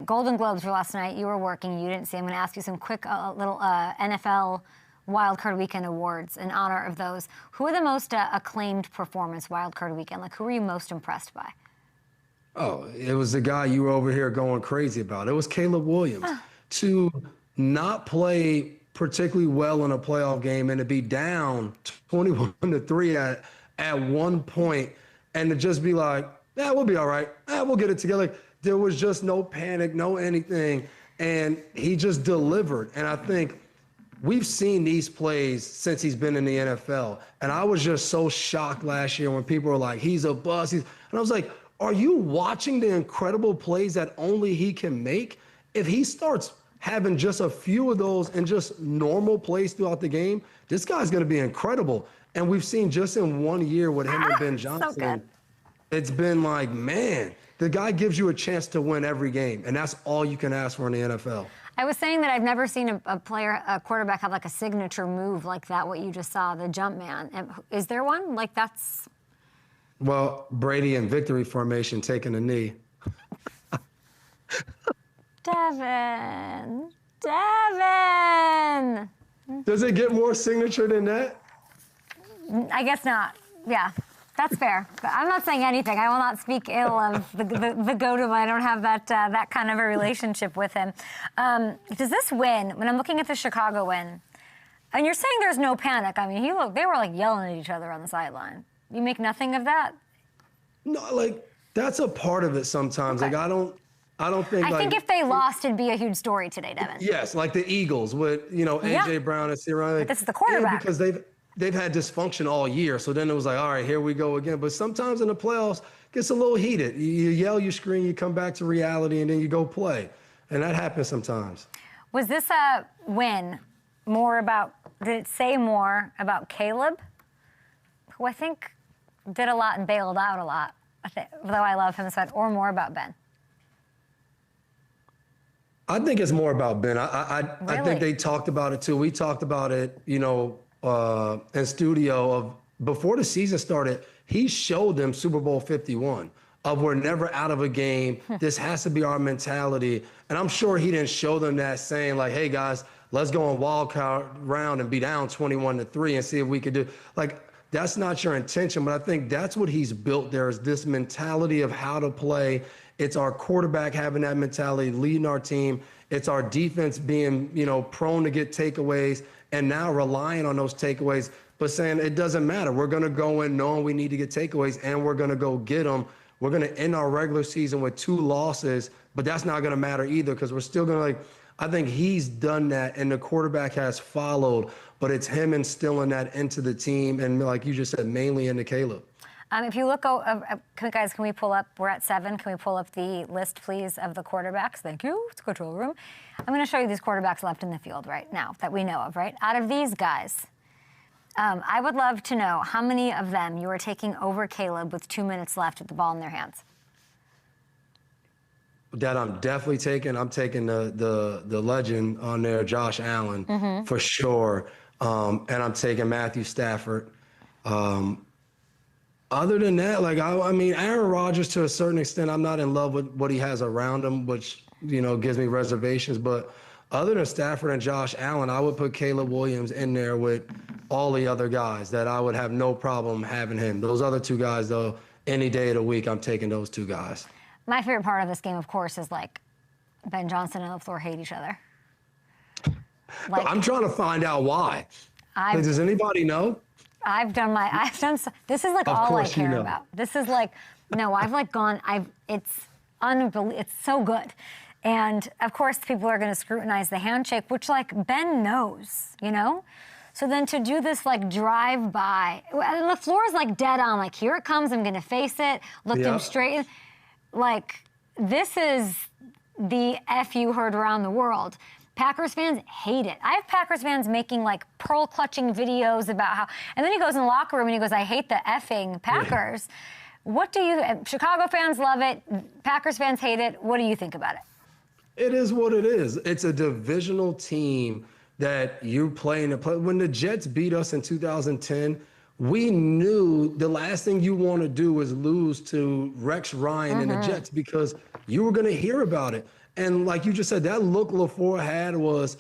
Golden Globes were last night. You were working. You didn't see. I'm going to ask you some quick little NFL Wildcard Weekend awards in honor of those. Who are the most acclaimed performance Wildcard Weekend? Like, who were you most impressed by? Oh, it was the guy you were over here going crazy about. It was Caleb Williams. To not play particularly well in a playoff game and to be down 21-3 at one point and to just be like, yeah, we'll be all right. We'll get it together. Like, there was just no panic, no anything. And he just delivered. And I think we've seen these plays since he's been in the NFL. And I was just so shocked last year when people were like, he's a bust. And I was like, are you watching the incredible plays that only he can make? If he starts having just a few of those and just normal plays throughout the game, this guy's going to be incredible. And we've seen just in 1 year with him and Ben Johnson, it's been like, man, the guy gives you a chance to win every game. And that's all you can ask for in the NFL. I was saying that I've never seen a quarterback have like a signature move like that, what you just saw, the jump man. And is there one? Like that's... Well, Brady in victory formation taking a knee. Devin. Does it get more signature than that? I guess not. Yeah, that's fair. But I'm not saying anything. I will not speak ill of the GOAT. I don't have that kind of a relationship with him. Does this win, when I'm looking at the Chicago win, and you're saying there's no panic. I mean, they were like yelling at each other on the sideline. You make nothing of that? No, like, that's a part of it sometimes. Okay. Like, I don't think. I think if they lost, it'd be a huge story today, Devin. Yes, like the Eagles with, A.J. Brown and Sierra. Like, this is the quarterback. Yeah, because they've had dysfunction all year. So then it was like, all right, here we go again. But sometimes in the playoffs, it gets a little heated. You yell, you scream, you come back to reality, and then you go play. And that happens sometimes. Was this a win did it say more about Caleb, who I think did a lot and bailed out a lot, though I love him, or more about Ben? I think it's more about Ben. Really? I think they talked about it too. We talked about it, in studio before the season started. He showed them Super Bowl 51 of we're never out of a game. This has to be our mentality. And I'm sure he didn't show them that saying like, hey guys, let's go on wild card round and be down 21-3 and see if we could do like. That's not your intention, but I think that's what he's built there is this mentality of how to play. It's our quarterback having that mentality, leading our team. It's our defense being, prone to get takeaways and now relying on those takeaways, but saying it doesn't matter. We're going to go in knowing we need to get takeaways and we're going to go get them. We're going to end our regular season with 2 losses, but that's not going to matter either because we're still going to I think he's done that and the quarterback has followed, but it's him instilling that into the team and like you just said, mainly into Caleb. If you look, guys, can we pull up, we're at 7, can we pull up the list, please, of the quarterbacks? Thank you, it's control room. I'm going to show you these quarterbacks left in the field right now that we know of, right? Out of these guys, I would love to know how many of them you are taking over Caleb with 2 minutes left with the ball in their hands. That I'm definitely taking. I'm taking the legend on there, Josh Allen, for sure. And I'm taking Matthew Stafford. Other than that, like, I mean, Aaron Rodgers, to a certain extent, I'm not in love with what he has around him, which, gives me reservations. But other than Stafford and Josh Allen, I would put Caleb Williams in there with all the other guys that I would have no problem having him. Those other 2 guys, though, any day of the week, I'm taking those 2 guys. My favorite part of this game, of course, is like Ben Johnson and LaFleur hate each other. Like, I'm trying to find out why. Does anybody know? This is like all I care about. This is like, no, I've like gone, it's unbelievable. It's so good. And of course, people are going to scrutinize the handshake, which like Ben knows, So then to do this like drive by, LaFleur's like dead on, like, here it comes, I'm going to face it, looked him straight in. Like, this is the F you heard around the world. Packers fans hate it. I have Packers fans making like pearl clutching videos about how, and then he goes in the locker room and he goes, I hate the effing Packers. Yeah. Chicago fans love it. Packers fans hate it. What do you think about it? It is what it is. It's a divisional team that you play in. When the Jets beat us in 2010, we knew the last thing you want to do is lose to Rex Ryan and the Jets because you were going to hear about it. And like you just said, that look LaFleur had was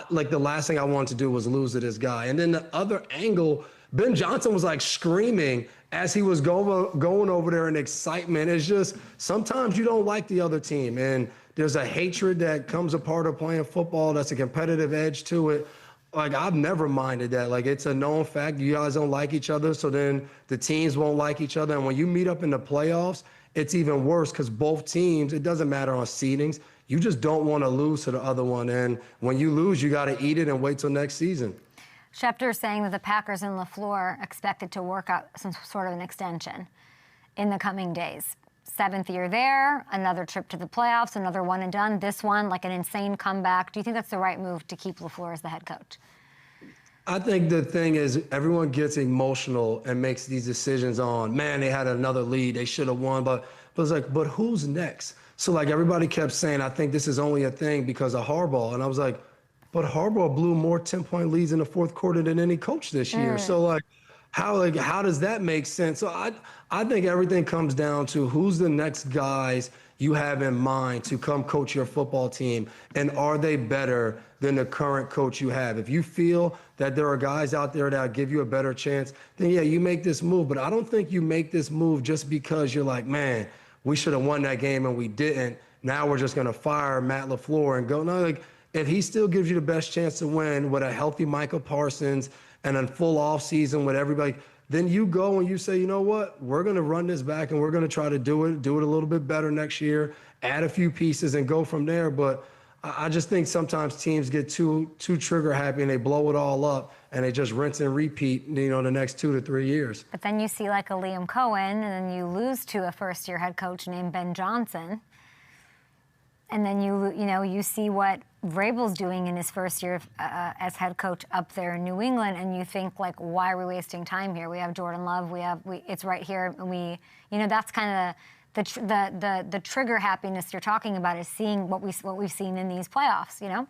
like the last thing I wanted to do was lose to this guy. And then the other angle, Ben Johnson was like screaming as he was going over there in excitement. It's just sometimes you don't like the other team. And there's a hatred that comes a part of playing football. That's a competitive edge to it. Like, I've never minded that. Like, it's a known fact. You guys don't like each other, so then the teams won't like each other. And when you meet up in the playoffs, it's even worse because both teams, it doesn't matter on seedings. You just don't want to lose to the other one. And when you lose, you got to eat it and wait till next season. Schefter is saying that the Packers and LaFleur expected to work out some sort of an extension in the coming days. 7th year there, another trip to the playoffs, another one and done. This one, like an insane comeback. Do you think that's the right move to keep LaFleur as the head coach? I think the thing is everyone gets emotional and makes these decisions on, man, they had another lead, they should have won, but it's like, but who's next? So like everybody kept saying, I think this is only a thing because of Harbaugh. And I was like, but Harbaugh blew more 10-point leads in the fourth quarter than any coach this year. So like, how does that make sense? So I think everything comes down to who's the next guys you have in mind to come coach your football team, and are they better than the current coach you have? If you feel that there are guys out there that give you a better chance, then yeah, you make this move. But I don't think you make this move just because you're like, man, we should have won that game and we didn't. Now we're just going to fire Matt LaFleur and go. No, like, if he still gives you the best chance to win with a healthy Michael Parsons and a full off season with everybody, then you go and you say, you know what, we're going to run this back and we're going to try to do it a little bit better next year, add a few pieces and go from there. But I just think sometimes teams get too trigger happy and they blow it all up and they just rinse and repeat, you know, the next 2 to 3 years. But then you see like a Liam Cohen, and then you lose to a first-year head coach named Ben Johnson. And then you see what Vrabel's doing in his first year as head coach up there in New England, and you think like, why are we wasting time here? We have Jordan Love, it's right here, and that's kind of the trigger happiness you're talking about is seeing what we've seen in these playoffs, you know.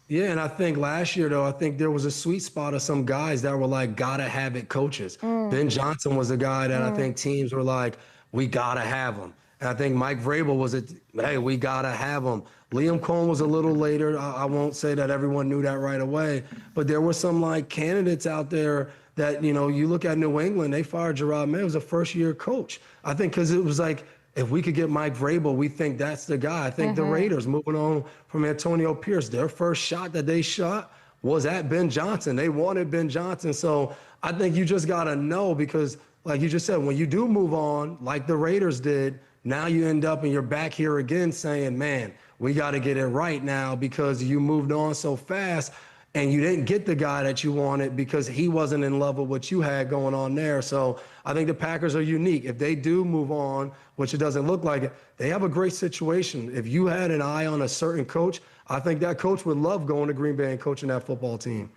Yeah, and I think last year though, I think there was a sweet spot of some guys that were like gotta have it coaches. Ben Johnson was a guy that I think teams were like, we gotta have him. And I think Mike Vrabel was hey, we got to have him. Liam Cohen was a little later. I won't say that everyone knew that right away. But there were some, like, candidates out there that, you know, you look at New England, they fired Gerard Mayo. He was a first-year coach. I think because it was like, if we could get Mike Vrabel, we think that's the guy. I think the Raiders, moving on from Antonio Pierce, their first shot that they shot was at Ben Johnson. They wanted Ben Johnson. So I think you just got to know because, like you just said, when you do move on, like the Raiders did, now you end up and you're back here again saying, man, we got to get it right now because you moved on so fast and you didn't get the guy that you wanted because he wasn't in love with what you had going on there. So I think the Packers are unique. If they do move on, which it doesn't look like it, they have a great situation. If you had an eye on a certain coach, I think that coach would love going to Green Bay and coaching that football team.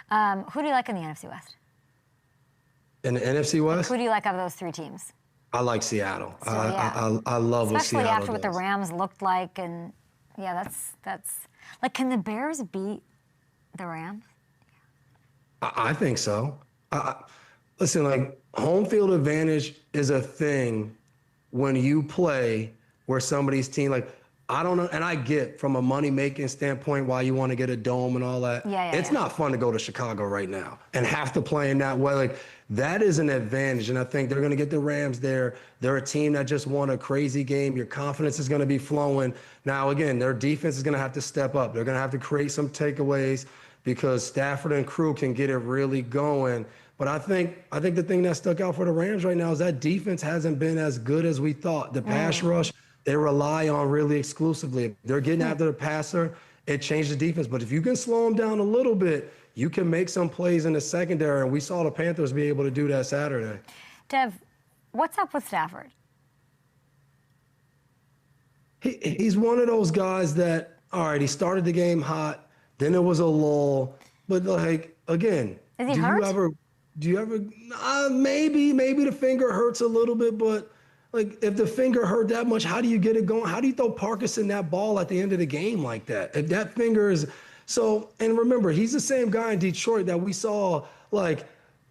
Who do you like in the NFC West? In the NFC West? Who do you like out of those three teams? I like Seattle. So, yeah. I love what Seattle especially after does. what the Rams looked like, and yeah, that's like, can the Bears beat the Rams? I think so. Listen, like, home field advantage is a thing when you play where somebody's team, like, I don't know, and I get from a money-making standpoint why you want to get a dome and all that. It's not fun to go to Chicago right now and have to play in that way. Like, that is an advantage, and I think they're going to get the Rams there. They're a team that just won a crazy game. Your confidence is going to be flowing. Now, again, their defense is going to have to step up. They're going to have to create some takeaways because Stafford and crew can get it really going. But I think the thing that stuck out for the Rams right now is that defense hasn't been as good as we thought. The pass rush, they rely on really exclusively. If they're getting after the passer, it changed the defense. But if you can slow them down a little bit, you can make some plays in the secondary, and we saw the Panthers be able to do that Saturday. Dev, what's up with Stafford? He's one of those guys that, all right, he started the game hot, then there was a lull. But, like, again, is he hurt? Do you ever maybe the finger hurts a little bit, but like if the finger hurt that much, how do you get it going? How do you throw Parkinson that ball at the end of the game like that? If that finger is so, and remember, he's the same guy in Detroit that we saw like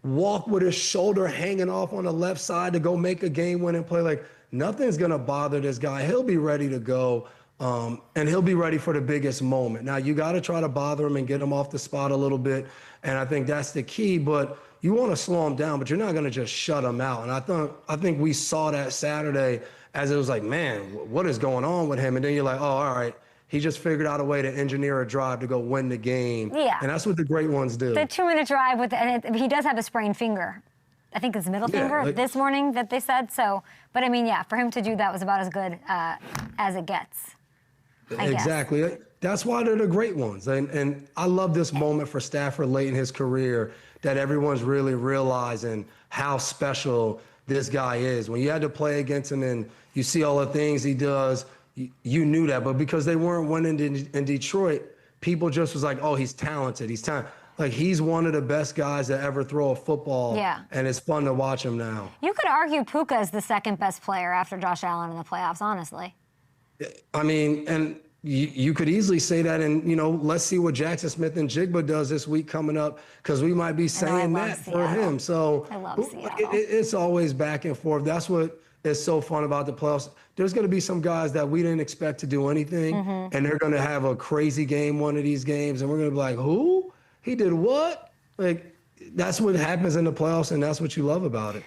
walk with his shoulder hanging off on the left side to go make a game-winning play. Like, nothing's gonna bother this guy. He'll be ready to go. And he'll be ready for the biggest moment. Now, you got to try to bother him and get him off the spot a little bit. And I think that's the key. But you want to slow him down, but you're not going to just shut him out. And I think we saw that Saturday as it was like, man, what is going on with him? And then you're like, oh, all right. He just figured out a way to engineer a drive to go win the game. Yeah. And that's what the great ones do. The 2-minute drive, and he does have a sprained finger. I think his middle finger this morning that they said. So, but I mean, yeah, for him to do that was about as good as it gets. Exactly. That's why they're the great ones. And I love this moment for Stafford late in his career that everyone's really realizing how special this guy is. When you had to play against him and you see all the things he does, you knew that. But because they weren't winning in Detroit, people just was like, oh, he's talented. He's talented. Like, he's one of the best guys to ever throw a football. Yeah. And it's fun to watch him now. You could argue Puka is the second best player after Josh Allen in the playoffs, honestly. I mean, and you could easily say that, and, let's see what Jackson Smith and Jigba does this week coming up, because we might be saying that for him. So I love Seattle. It's always back and forth. That's what is so fun about the playoffs. There's going to be some guys that we didn't expect to do anything, and they're going to have a crazy game one of these games, and we're going to be like, who? He did what? Like, that's what happens in the playoffs, and that's what you love about it.